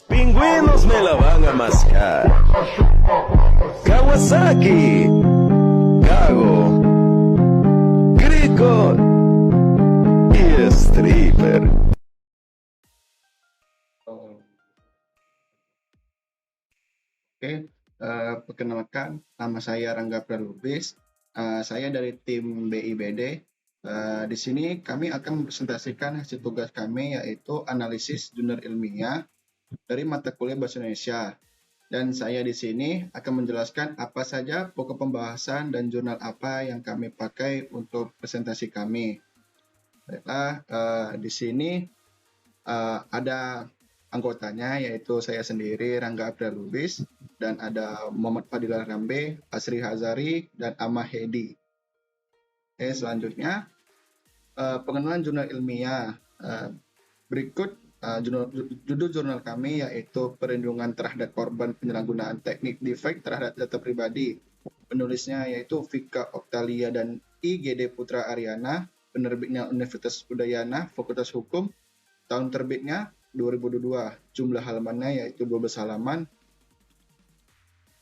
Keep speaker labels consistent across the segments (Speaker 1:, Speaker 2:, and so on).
Speaker 1: Pingüinos me la van a mascar. Kawasaki, Gago, Grico y Stripper.
Speaker 2: Perkenalkan, nama saya Rangga Pralubis. Saya dari tim BIBD. Di sini kami akan mempresentasikan hasil tugas kami, yaitu analisis jurnal ilmiah dari mata kuliah Bahasa Indonesia. Dan saya di sini akan menjelaskan apa saja pokok pembahasan dan jurnal apa yang kami pakai untuk presentasi kami. Baiklah, di sini ada anggotanya, yaitu saya sendiri Rangga Abdul Lubis, dan ada Muhammad Fadilah Rambe, Asri Hazari, dan Amah Hedi. Selanjutnya pengenalan jurnal ilmiah. Berikut judul jurnal kami, yaitu Perlindungan Terhadap Korban Penyalahgunaan Teknik Defek Terhadap Data Pribadi. Penulisnya yaitu Vika Oktalia dan IGD Putra Aryana, penerbitnya Universitas Udayana, Fakultas Hukum, tahun terbitnya 2022, jumlah halamannya yaitu 12 halaman.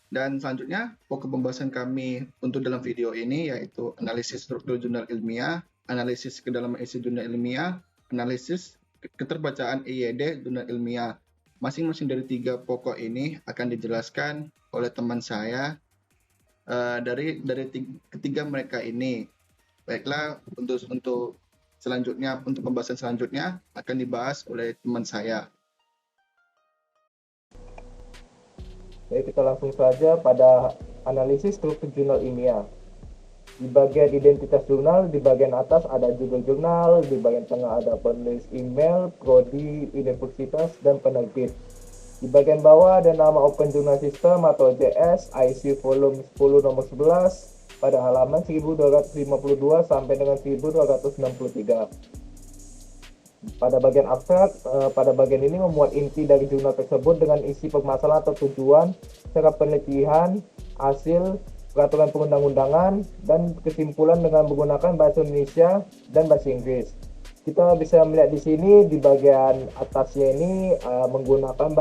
Speaker 2: Dan selanjutnya pokok pembahasan kami untuk dalam video ini yaitu analisis struktur jurnal ilmiah, analisis kedalaman isi jurnal ilmiah, analisis keterbacaan IYD jurnal ilmiah. Masing-masing dari 3 pokok ini akan dijelaskan oleh teman saya dari ketiga mereka ini. Baiklah, untuk selanjutnya, untuk pembahasan selanjutnya akan dibahas oleh teman saya.
Speaker 3: Jadi kita langsung saja pada analisis struktur jurnal ilmiah. Di bagian identitas jurnal, di bagian atas ada judul jurnal, di bagian tengah ada penulis email, prodi, universitas, dan penerbit. Di bagian bawah ada nama Open Journal System atau OJS, IC volume 10 nomor 11 pada halaman 1252 sampai dengan 1263. Pada bagian abstrak, pada bagian ini memuat inti dari jurnal tersebut dengan isi permasalahan atau tujuan, cara penelitian, hasil, peraturan perundang-undangan, dan kesimpulan dengan menggunakan bahasa Indonesia dan bahasa Inggris. Kita bisa melihat di sini di bagian atasnya ini menggunakan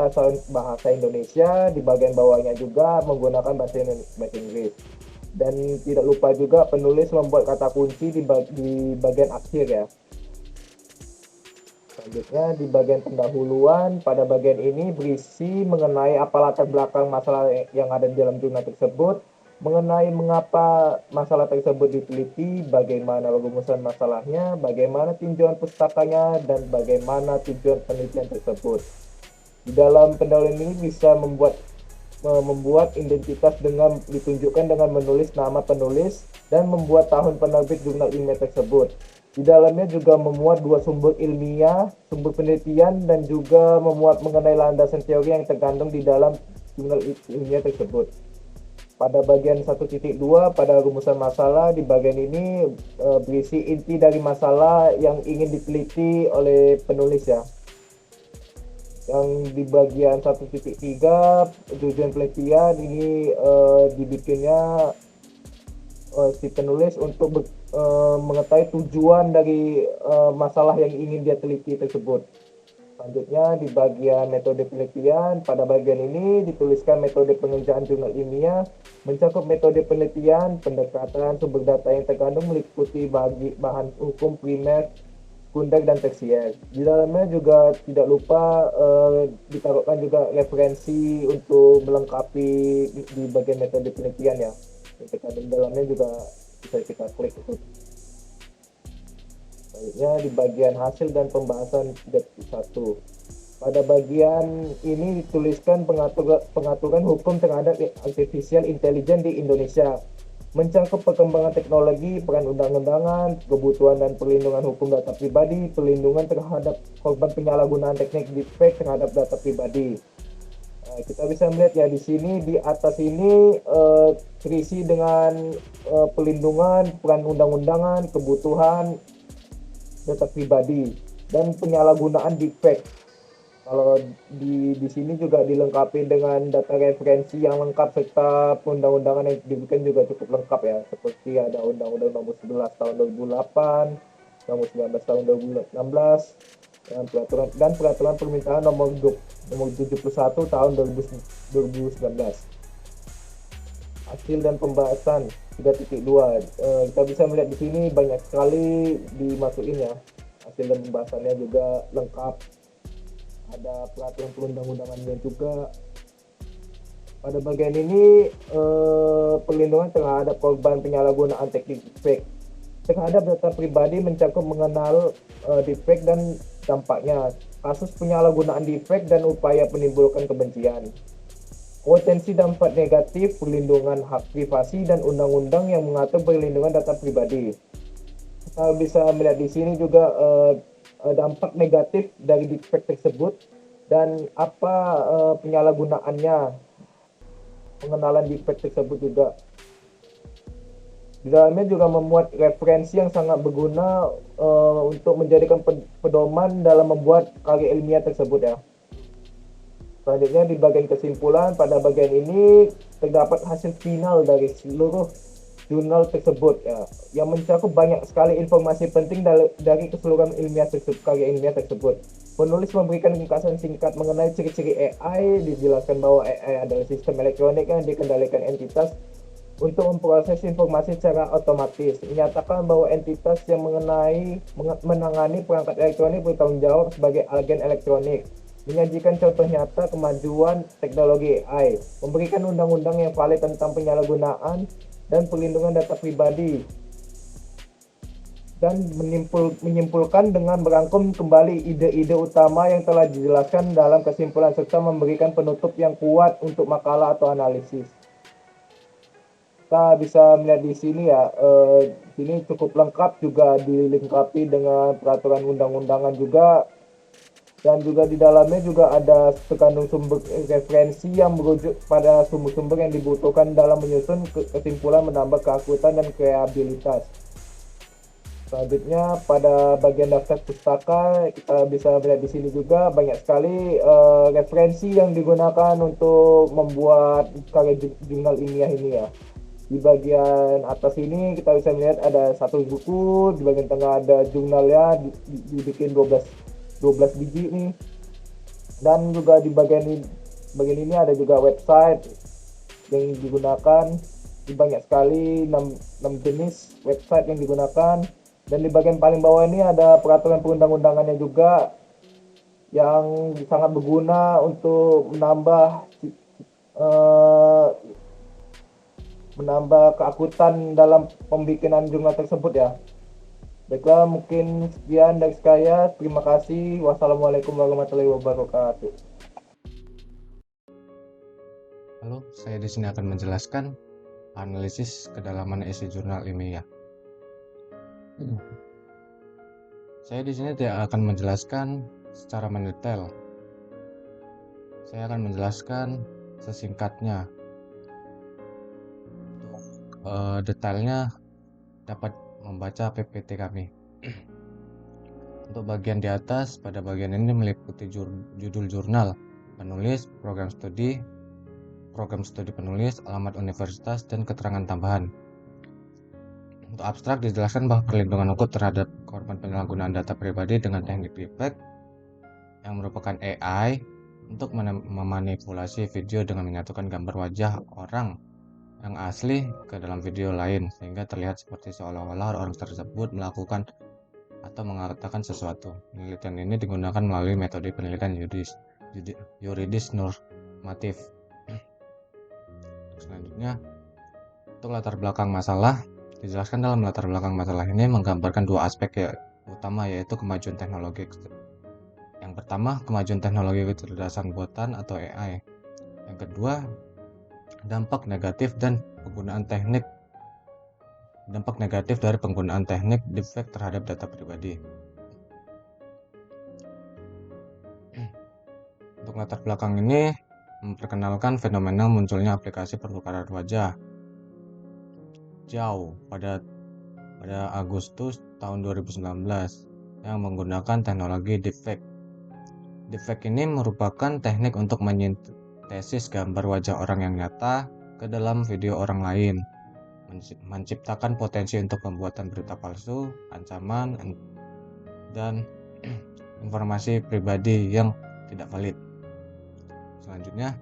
Speaker 3: bahasa Indonesia, di bagian bawahnya juga menggunakan bahasa Inggris. Dan tidak lupa juga penulis membuat kata kunci di bagian akhir ya. Selanjutnya di bagian pendahuluan, pada bagian ini berisi mengenai apa latar belakang masalah yang ada di dalam jurnal tersebut, mengenai mengapa masalah tersebut diteliti, bagaimana rumusan masalahnya, bagaimana tinjauan pustakanya, dan bagaimana tujuan penelitian tersebut. Di dalam pendahuluan ini bisa membuat identitas dengan ditunjukkan dengan menulis nama penulis dan membuat tahun penerbit jurnal ilmiah tersebut. Di dalamnya juga memuat 2 sumber ilmiah, sumber penelitian, dan juga memuat mengenai landasan teori yang terkandung di dalam jurnal ilmiah tersebut. Pada bagian 1.2 pada rumusan masalah, di bagian ini berisi inti dari masalah yang ingin diteliti oleh penulis ya. Yang di bagian 1.3 tujuan penelitian ini dibikinnya si penulis untuk mengetahui tujuan dari masalah yang ingin dia teliti tersebut. Selanjutnya di bagian metode penelitian, pada bagian ini dituliskan metode pengerjaan jurnal ilmiah, mencakup metode penelitian, pendekatan sumber data yang terkandung meliputi bahan hukum primer, sekunder, dan tersier. Di dalamnya juga tidak lupa ditaruhkan juga referensi untuk melengkapi di bagian metode penelitian ya. Yang terkandung dalamnya juga bisa kita klik itu. Selanjutnya di bagian hasil dan pembahasan 3.1. Pada bagian ini dituliskan pengaturan hukum terhadap artificial intelligence di Indonesia, mencakup perkembangan teknologi, peran undang-undangan, kebutuhan dan perlindungan hukum data pribadi, perlindungan terhadap korban penyalahgunaan teknik deepfake terhadap data pribadi. Kita bisa melihat ya di sini di atas ini terisi dengan perlindungan, peran undang-undangan, kebutuhan data pribadi, dan penyalahgunaan deepfake. Kalau di sini juga dilengkapi dengan data referensi yang lengkap serta undang-undangan yang diberikan juga cukup lengkap ya, seperti ada Undang-Undang Nomor 11 Tahun 2008, Nomor 19 Tahun 2016, peraturan permintaan nomor 71 tahun 2019. Hasil dan pembahasan 3.2. Kita bisa melihat di sini banyak sekali dimasukin ya. Hasil dan pembahasannya juga lengkap. Ada peraturan perundang-undangannya juga. Pada bagian ini perlindungan terhadap korban penyalahgunaan teknik deepfake terhadap data pribadi mencakup mengenal deepfake dan dampaknya, kasus penyalahgunaan deepfake dan upaya menimbulkan kebencian, potensi dampak negatif, perlindungan hak privasi dan undang-undang yang mengatur perlindungan data pribadi. Kita bisa melihat di sini juga dampak negatif dari deepfake tersebut dan apa penyalahgunaannya, pengenalan deepfake tersebut juga. Di dalamnya juga memuat referensi yang sangat berguna untuk menjadikan pedoman dalam membuat karya ilmiah tersebut ya. Selanjutnya di bagian kesimpulan, pada bagian ini terdapat hasil final dari seluruh jurnal tersebut ya, yang mencakup banyak sekali informasi penting dari keseluruhan ilmiah tersebut, karya ilmiah tersebut. Penulis memberikan ringkasan singkat mengenai ciri-ciri AI, dijelaskan bahwa AI adalah sistem elektronik yang dikendalikan entitas untuk memproses informasi secara otomatis. Menyatakan bahwa entitas yang menangani perangkat elektronik bertanggung jawab sebagai agen elektronik. Menyajikan contoh nyata kemajuan teknologi AI. Memberikan undang-undang yang valid tentang penyalahgunaan dan perlindungan data pribadi. Dan menyimpulkan dengan merangkum kembali ide-ide utama yang telah dijelaskan dalam kesimpulan serta memberikan penutup yang kuat untuk makalah atau analisis. Kita bisa melihat di sini ya, sini cukup lengkap, juga dilengkapi dengan peraturan undang-undangan juga, dan juga di dalamnya juga ada terkandung sumber referensi yang merujuk pada sumber-sumber yang dibutuhkan dalam menyusun kesimpulan, menambah keakutan dan kreativitas. Selanjutnya pada bagian daftar pustaka, kita bisa melihat di sini juga banyak sekali referensi yang digunakan untuk membuat karya jurnal ilmiah ini ya. Di bagian atas ini kita bisa melihat ada satu buku, di bagian tengah ada jurnalnya dibikin 12 biji nih. Dan juga di bagian ini ada juga website yang digunakan. Di banyak sekali 6 jenis website yang digunakan. Dan di bagian paling bawah ini ada peraturan perundang-undangannya juga yang sangat berguna untuk menambah keakutan dalam pembikinan jurnal tersebut ya. Baiklah, mungkin sekian dari saya. Terima kasih. Wassalamualaikum warahmatullahi wabarakatuh.
Speaker 4: Halo, saya di sini akan menjelaskan analisis kedalaman isi jurnal ilmiah. Saya di sini tidak akan menjelaskan secara mendetail. Saya akan menjelaskan sesingkatnya. Detailnya dapat membaca PPT kami. Untuk bagian di atas, pada bagian ini meliputi judul jurnal, penulis, program studi penulis, alamat universitas, dan keterangan tambahan. Untuk abstrak dijelaskan bahwa perlindungan hukum terhadap korban penyalahgunaan data pribadi dengan teknik deepfake yang merupakan AI untuk memanipulasi video dengan menyatukan gambar wajah orang yang asli ke dalam video lain sehingga terlihat seperti seolah-olah orang tersebut melakukan atau mengatakan sesuatu. Penelitian ini digunakan melalui metode penelitian yuridis normatif. Selanjutnya, untuk latar belakang masalah, dijelaskan dalam latar belakang masalah ini menggambarkan dua aspek utama, yaitu kemajuan teknologi. Yang pertama, kemajuan teknologi kecerdasan buatan atau AI. Yang kedua, dampak negatif dari penggunaan teknik deepfake terhadap data pribadi. Untuk latar belakang ini memperkenalkan fenomena munculnya aplikasi pertukaran wajah jauh pada Agustus tahun 2019 yang menggunakan teknologi deepfake. Deepfake ini merupakan teknik untuk menyintesis gambar wajah orang yang nyata ke dalam video orang lain, menciptakan potensi untuk pembuatan berita palsu, ancaman, dan informasi pribadi yang tidak valid. Selanjutnya,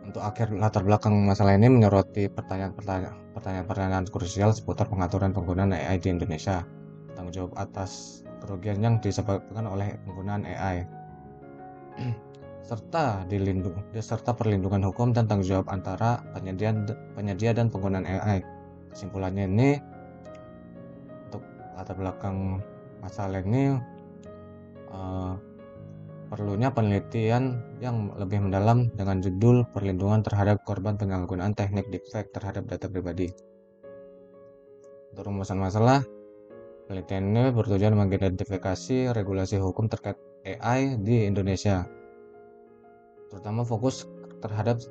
Speaker 4: untuk akhir latar belakang masalah ini menyoroti pertanyaan-pertanyaan krusial seputar pengaturan penggunaan AI di Indonesia, tanggung jawab atas kerugian yang disebabkan oleh penggunaan AI, serta perlindungan hukum dan tanggung jawab antara penyedia dan penggunaan AI. Kesimpulannya ini, untuk latar belakang masalah ini perlunya penelitian yang lebih mendalam dengan judul perlindungan terhadap korban penyalahgunaan teknik deepfake terhadap data pribadi. Untuk rumusan masalah, penelitian ini bertujuan mengidentifikasi regulasi hukum terkait AI di Indonesia, terutama fokus terhadap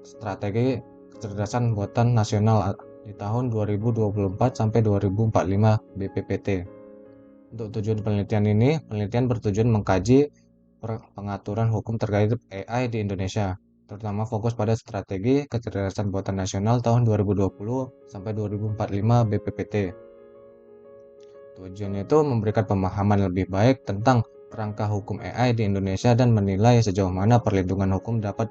Speaker 4: strategi kecerdasan buatan nasional di tahun 2024 sampai 2045 BPPT. Untuk tujuan penelitian ini, penelitian bertujuan mengkaji pengaturan hukum terkait AI di Indonesia, terutama fokus pada strategi kecerdasan buatan nasional tahun 2020 sampai 2045 BPPT. Tujuannya itu memberikan pemahaman lebih baik tentang kerangka hukum AI di Indonesia dan menilai sejauh mana perlindungan hukum dapat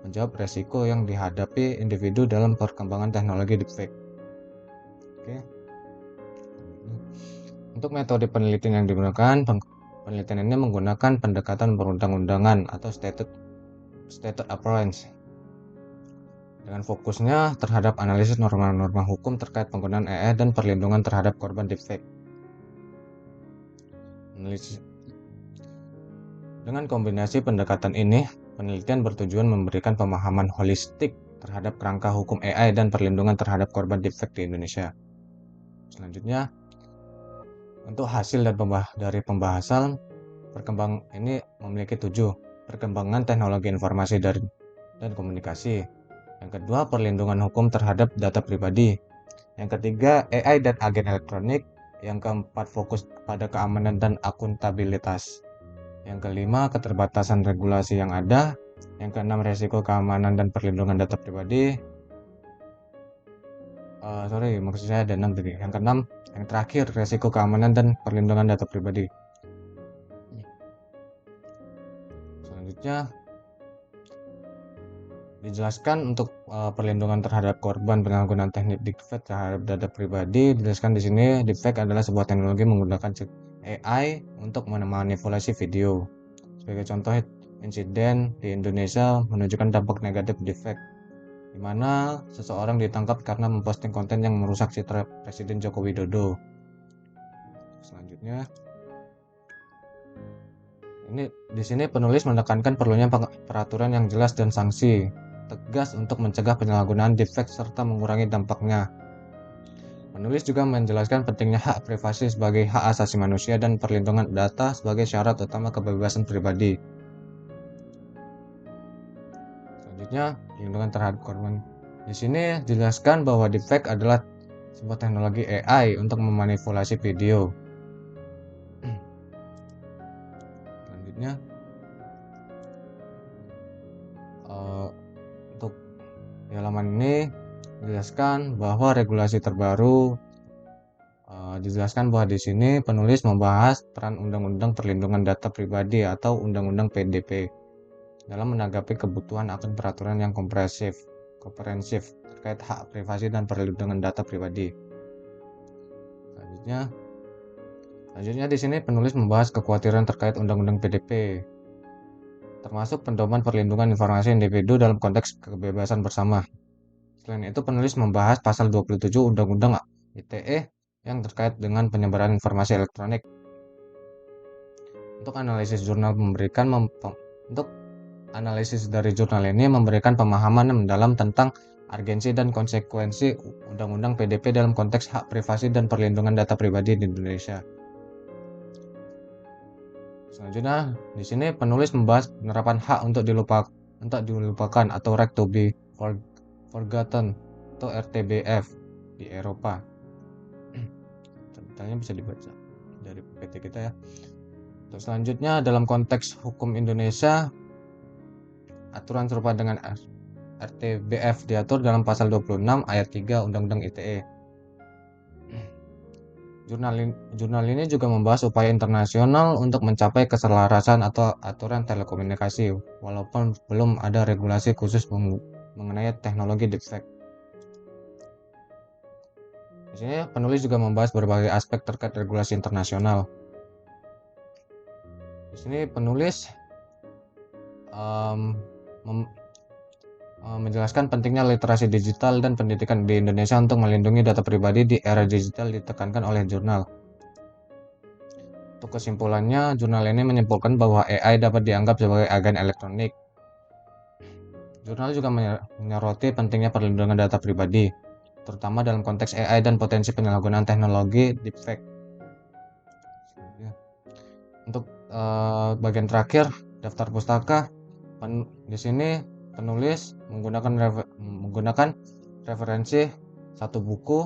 Speaker 4: menjawab resiko yang dihadapi individu dalam perkembangan teknologi deepfake. Oke. Untuk metode penelitian yang digunakan, penelitian ini menggunakan pendekatan perundang-undangan atau stated approach, dengan fokusnya terhadap analisis norma-norma hukum terkait penggunaan AI dan perlindungan terhadap korban deepfake. Dengan kombinasi pendekatan ini, penelitian bertujuan memberikan pemahaman holistik terhadap kerangka hukum AI dan perlindungan terhadap korban deepfake di Indonesia. Selanjutnya, untuk hasil dari pembahasan ini memiliki 7: perkembangan teknologi informasi dan komunikasi. Yang kedua, perlindungan hukum terhadap data pribadi. Yang ketiga, AI dan agen elektronik. Yang keempat, fokus pada keamanan dan akuntabilitas. Yang kelima, keterbatasan regulasi yang ada. Yang keenam, resiko keamanan dan perlindungan data pribadi. Maksud saya ada 6 tadi. Yang keenam, yang terakhir, resiko keamanan dan perlindungan data pribadi. Selanjutnya, dijelaskan untuk perlindungan terhadap korban penyalahgunaan teknik deepfake terhadap data pribadi. Dijelaskan di sini, deepfake adalah sebuah teknologi menggunakan AI untuk memanipulasi video. Sebagai contoh, insiden di Indonesia menunjukkan dampak negatif deepfake, di mana seseorang ditangkap karena memposting konten yang merusak citra Presiden Joko Widodo. Selanjutnya, di sini penulis menekankan perlunya peraturan yang jelas dan sanksi tegas untuk mencegah penyalahgunaan deepfake serta mengurangi dampaknya. Penulis juga menjelaskan pentingnya hak privasi sebagai hak asasi manusia dan perlindungan data sebagai syarat utama kebebasan pribadi. Selanjutnya, perlindungan terhadap korban. Di sini dijelaskan bahwa deepfake adalah sebuah teknologi AI untuk memanipulasi video. Selanjutnya, untuk di halaman ini dijelaskan bahwa regulasi terbaru. Dijelaskan bahwa di sini penulis membahas peran Undang-Undang Perlindungan Data Pribadi atau Undang-Undang PDP dalam menanggapi kebutuhan akan peraturan yang komprehensif terkait hak privasi dan perlindungan data pribadi. Selanjutnya di sini penulis membahas kekhawatiran terkait Undang-Undang PDP, termasuk pedoman perlindungan informasi individu dalam konteks kebebasan bersama. Selain itu, penulis membahas pasal 27 Undang-Undang ITE yang terkait dengan penyebaran informasi elektronik. Untuk analisis dari jurnal ini memberikan pemahaman mendalam tentang urgensi dan konsekuensi Undang-Undang PDP dalam konteks hak privasi dan perlindungan data pribadi di Indonesia. Selanjutnya, di sini penulis membahas penerapan hak untuk dilupakan atau right to be forgotten atau RTBF di Eropa. Detailnya bisa dibaca dari PPT kita ya. Untuk selanjutnya, dalam konteks hukum Indonesia, aturan serupa dengan RTBF diatur dalam pasal 26 ayat 3 Undang-Undang ITE. Jurnal ini juga membahas upaya internasional untuk mencapai keselarasan atau aturan telekomunikasi, walaupun belum ada regulasi khusus mengenai teknologi deepfake. Di sini penulis juga membahas berbagai aspek terkait regulasi internasional. Di sini penulis menjelaskan pentingnya literasi digital dan pendidikan di Indonesia untuk melindungi data pribadi di era digital ditekankan oleh jurnal. Untuk kesimpulannya, jurnal ini menyimpulkan bahwa AI dapat dianggap sebagai agen elektronik. Jurnal juga menyoroti pentingnya perlindungan data pribadi, terutama dalam konteks AI dan potensi penyalahgunaan teknologi deepfake. Untuk bagian terakhir, daftar pustaka, di sini penulis menggunakan referensi 1 buku,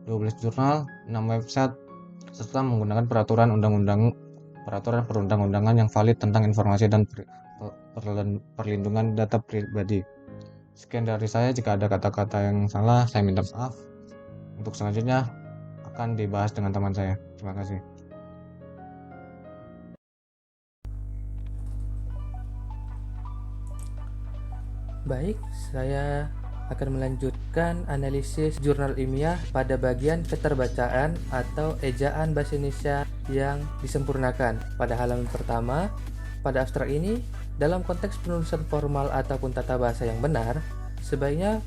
Speaker 4: 12 jurnal, 6 website, serta menggunakan peraturan perundang-undangan yang valid tentang informasi dan perlindungan data pribadi. Sekian dari saya, jika ada kata-kata yang salah, saya minta maaf. Untuk selanjutnya akan dibahas dengan teman saya. Terima kasih.
Speaker 5: Baik, saya akan melanjutkan analisis jurnal ilmiah pada bagian keterbacaan atau ejaan bahasa Indonesia yang disempurnakan. Pada halaman pertama, pada abstrak ini, dalam konteks penulisan formal ataupun tata bahasa yang benar, sebaiknya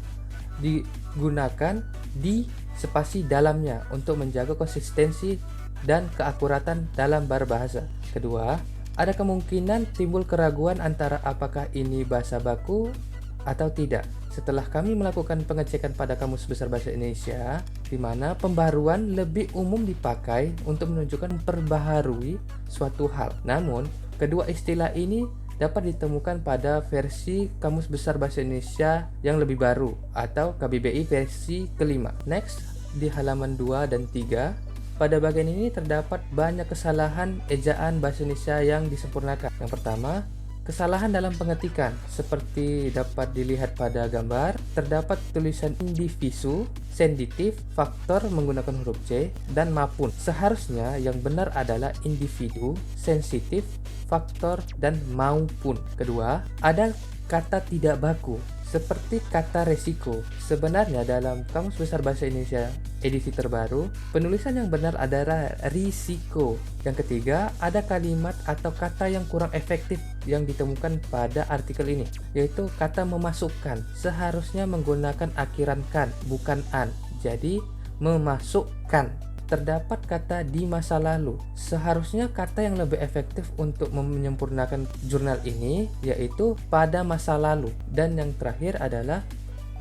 Speaker 5: digunakan di spasi dalamnya untuk menjaga konsistensi dan keakuratan dalam berbahasa. Kedua, ada kemungkinan timbul keraguan antara apakah ini bahasa baku atau tidak. Setelah kami melakukan pengecekan pada Kamus Besar Bahasa Indonesia, di mana pembaharuan lebih umum dipakai untuk menunjukkan perbaharui suatu hal. Namun, kedua istilah ini dapat ditemukan pada versi Kamus Besar Bahasa Indonesia yang lebih baru atau KBBI versi kelima. Next, di halaman 2 dan 3, pada bagian ini terdapat banyak kesalahan ejaan bahasa Indonesia yang disempurnakan. Yang pertama, kesalahan dalam pengetikan. Seperti dapat dilihat pada gambar, terdapat tulisan individu, sensitif, faktor menggunakan huruf C, dan maupun. Seharusnya yang benar adalah individu, sensitif, faktor, dan maupun. Kedua, ada kata tidak baku, seperti kata resiko. Sebenarnya dalam Kamus Besar Bahasa Indonesia edisi terbaru, penulisan yang benar adalah risiko. Yang ketiga, ada kalimat atau kata yang kurang efektif yang ditemukan pada artikel ini, yaitu kata memasukkan. Seharusnya menggunakan akhiran kan, bukan an. Jadi, memasukkan. Terdapat kata di masa lalu. Seharusnya kata yang lebih efektif untuk menyempurnakan jurnal ini yaitu pada masa lalu. Dan yang terakhir adalah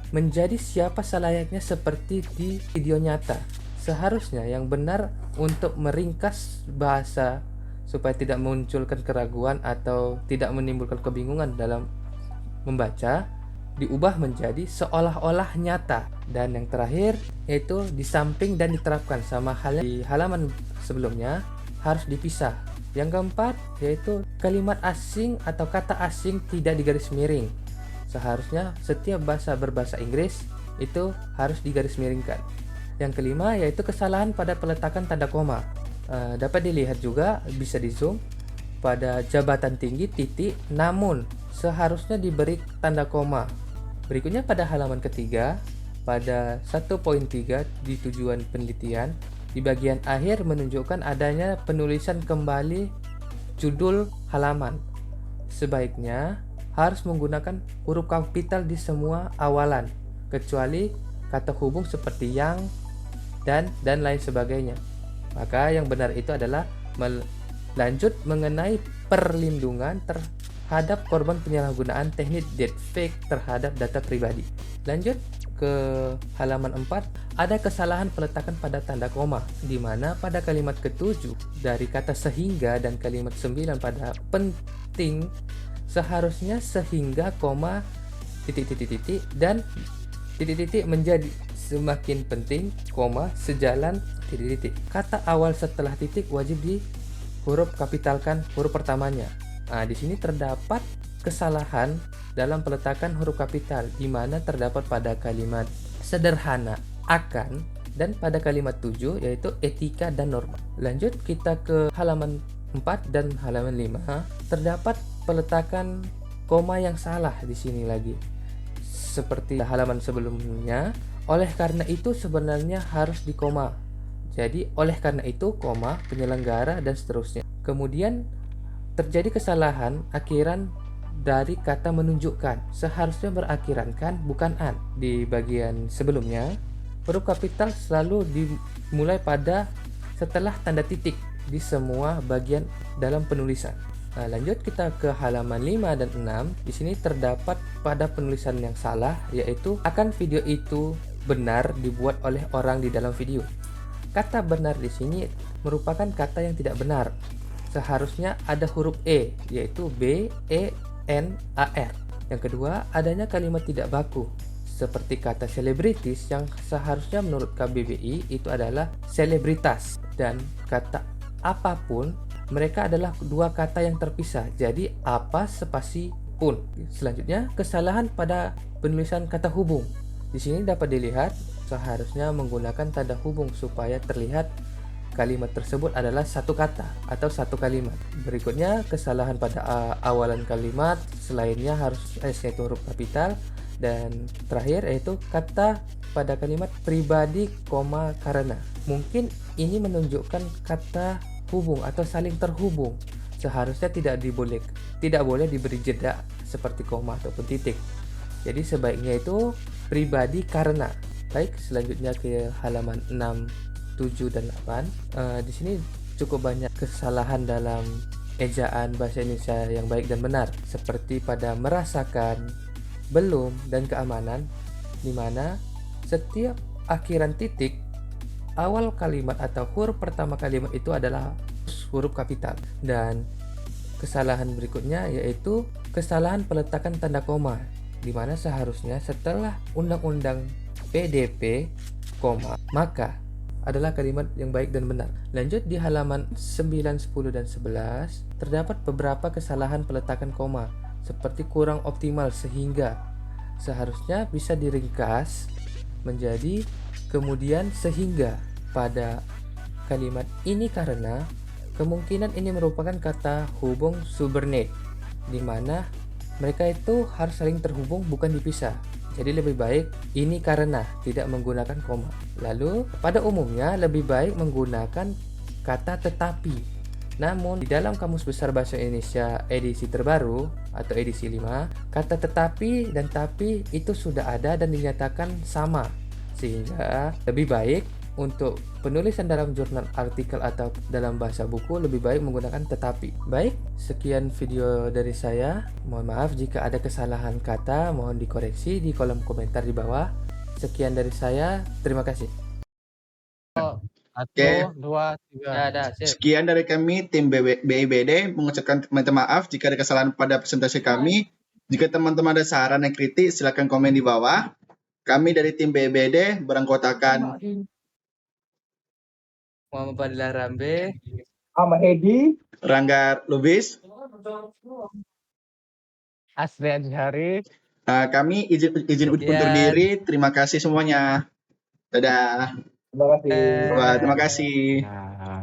Speaker 5: menjadi siapa selayaknya seperti di video nyata. Seharusnya yang benar untuk meringkas bahasa supaya tidak memunculkan keraguan atau tidak menimbulkan kebingungan dalam membaca, diubah menjadi seolah-olah nyata. Dan yang terakhir yaitu di samping dan diterapkan, sama halnya di halaman sebelumnya, harus dipisah. Yang keempat yaitu kalimat asing atau kata asing tidak digaris miring. Seharusnya setiap bahasa berbahasa Inggris itu harus digaris miringkan. Yang kelima yaitu kesalahan pada peletakan tanda koma. Dapat dilihat juga, bisa di zoom, pada jabatan tinggi titik, namun seharusnya diberi tanda koma. Berikutnya pada halaman ketiga, pada 1.3 di tujuan penelitian, di bagian akhir menunjukkan adanya penulisan kembali judul halaman. Sebaiknya harus menggunakan huruf kapital di semua awalan, kecuali kata hubung seperti yang, dan lain sebagainya. Maka yang benar itu adalah lanjut mengenai perlindungan terhadap korban penyalahgunaan teknik deepfake terhadap data pribadi. Lanjut ke halaman 4, ada kesalahan peletakan pada tanda koma, di mana pada kalimat ke-7 dari kata sehingga dan kalimat 9 pada penting, seharusnya sehingga koma titik dan titik menjadi semakin penting, koma sejalan titik. Kata awal setelah titik wajib di huruf kapitalkan huruf pertamanya. Nah, di sini terdapat kesalahan dalam peletakan huruf kapital, di mana terdapat pada kalimat sederhana akan Dan pada kalimat 7 yaitu etika dan norma. Lanjut kita ke halaman 4 dan halaman 5. Terdapat peletakan koma yang salah di sini lagi. Seperti halaman sebelumnya, oleh karena itu sebenarnya harus di koma. Jadi oleh karena itu, koma, penyelenggara dan seterusnya. Kemudian terjadi kesalahan akhiran dari kata menunjukkan. Seharusnya berakhirankan bukan an. Di bagian sebelumnya, huruf kapital selalu dimulai pada setelah tanda titik di semua bagian dalam penulisan. Nah, lanjut kita ke halaman 5 dan 6. Di sini terdapat pada penulisan yang salah, yaitu akan video itu benar dibuat oleh orang di dalam video. Kata benar di sini merupakan kata yang tidak benar. Seharusnya ada huruf E, yaitu B, E, N, A, R. Yang kedua, adanya kalimat tidak baku, seperti kata selebritis yang seharusnya menurut KBBI itu adalah selebritas. Dan kata apapun, mereka adalah dua kata yang terpisah, jadi apa spasi pun. Selanjutnya, kesalahan pada penulisan kata hubung. Di sini dapat dilihat seharusnya menggunakan tanda hubung supaya terlihat kalimat tersebut adalah satu kata atau satu kalimat. Berikutnya, kesalahan pada awalan kalimat, selainnya harus yaitu huruf kapital. Dan terakhir yaitu kata pada kalimat pribadi, karena. Mungkin ini menunjukkan kata hubung atau saling terhubung. Seharusnya tidak boleh diberi jeda seperti koma ataupun titik. Jadi sebaiknya itu pribadi karena. Baik, selanjutnya ke halaman 6, 7 dan 8. Di sini cukup banyak kesalahan dalam ejaan bahasa Indonesia yang baik dan benar, seperti pada merasakan, belum, dan keamanan, di mana setiap akhiran titik awal kalimat atau huruf pertama kalimat itu adalah huruf kapital. Dan kesalahan berikutnya yaitu kesalahan peletakan tanda koma, di mana seharusnya setelah undang-undang PDP, maka adalah kalimat yang baik dan benar. Lanjut di halaman 9, 10, dan 11, terdapat beberapa kesalahan peletakan koma, seperti kurang optimal sehingga seharusnya bisa diringkas menjadi kemudian sehingga pada kalimat ini karena kemungkinan ini merupakan kata hubung subordinate, di mana mereka itu harus saling terhubung bukan dipisah. Jadi lebih baik ini karena tidak menggunakan koma. Lalu pada umumnya lebih baik menggunakan kata tetapi. Namun di dalam Kamus Besar Bahasa Indonesia edisi terbaru atau edisi 5, kata tetapi dan tapi itu sudah ada dan dinyatakan sama. Sehingga lebih baik untuk penulisan dalam jurnal, artikel, atau dalam bahasa buku lebih baik menggunakan tetapi. Baik, sekian video dari saya. Mohon maaf jika ada kesalahan kata, mohon dikoreksi di kolom komentar di bawah. Sekian dari saya, terima kasih.
Speaker 2: Oke.
Speaker 4: 1, 2, 3.
Speaker 5: Ya, dah, sip.
Speaker 2: Sekian dari kami tim BIBD mengucapkan minta maaf jika ada kesalahan pada presentasi kami. Jika teman-teman ada saran dan kritik, silakan komen di bawah. Kami dari tim BIBD beranggotakan
Speaker 5: Muhammad Fadilah Rambe,
Speaker 3: Sama Hedi.
Speaker 2: Rangga Lubis.
Speaker 4: Asri Azhari.
Speaker 2: Kami izin undur
Speaker 5: Sekian.
Speaker 2: diri. Terima kasih semuanya. Dadah.
Speaker 3: Terima kasih.
Speaker 2: Wah, terima kasih.
Speaker 4: Nah.